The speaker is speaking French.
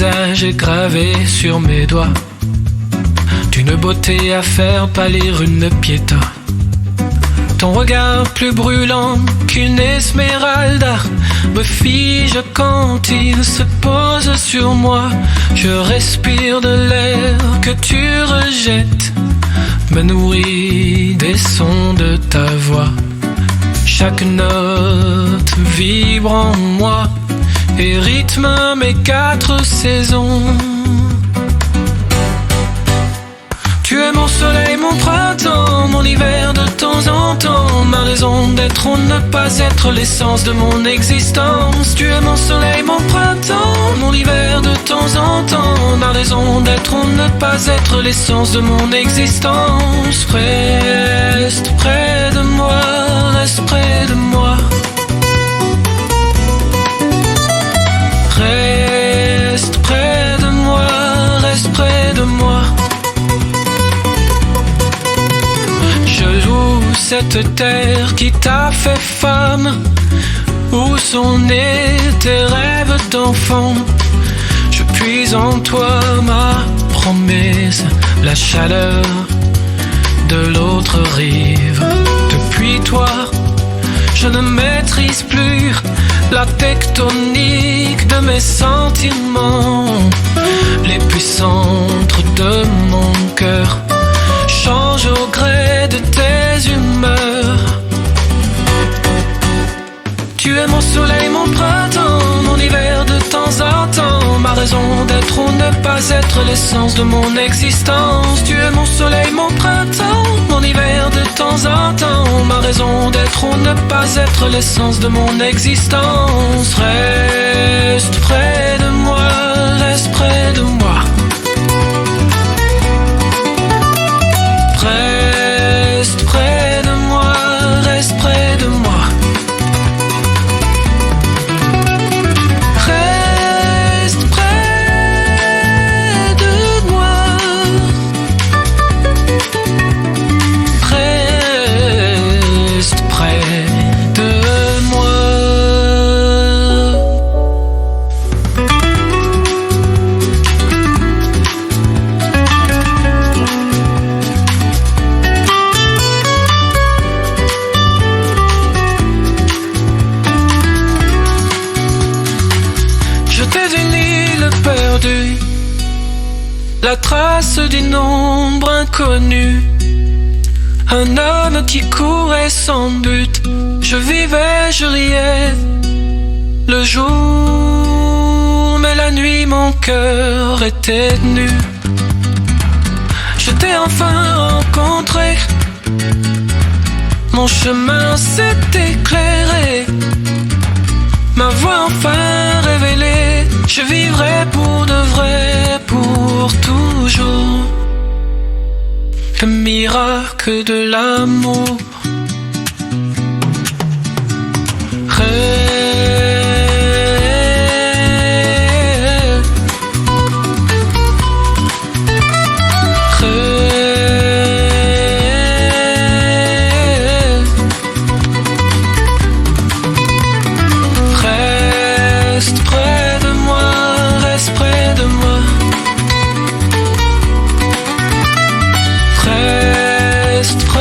visage est gravé sur mes doigts, d'une beauté à faire pâlir une piéta. Ton regard plus brûlant qu'une esmeralda me fige quand il se pose sur moi. Je respire de l'air que tu rejettes, me nourris des sons de ta voix. Chaque note vibre en moi et rythme mes 4 saisons. Tu es mon soleil, mon printemps, mon hiver de temps en temps, ma raison d'être ou ne pas être, l'essence de mon existence. Tu es mon soleil, mon printemps, mon hiver de temps en temps, ma raison d'être ou ne pas être, l'essence de mon existence. Reste près de moi, reste près de moi. Reste près de moi, reste près de moi. Je loue cette terre qui t'a fait femme, où sont nés tes rêves d'enfant. Je puise en toi ma promesse, la chaleur de l'autre rive. Depuis toi, je ne maîtrise plus la tectonique de mes sentiments. Les puissances de mon cœur changent au gré de tes humeurs. Tu es mon soleil, mon printemps, mon hiver de temps en temps, ma raison d'être ou ne pas être, l'essence de mon existence. Tu es mon soleil, mon printemps, mon hiver de temps en temps, ma raison d'être ou ne pas être, l'essence de mon existence. Reste près de moi, reste près de moi. Reste près de moi, reste près de moi. Reste près de moi. Reste près de moi. La trace d'une ombre inconnue, un homme qui courait sans but. Je vivais, je riais le jour, mais la nuit mon cœur était nu. Je t'ai enfin rencontré, mon chemin s'est éclairé, ma voix enfin révélée. Je vivrai pour de vrai, pour toujours, le miracle de l'amour. Reste près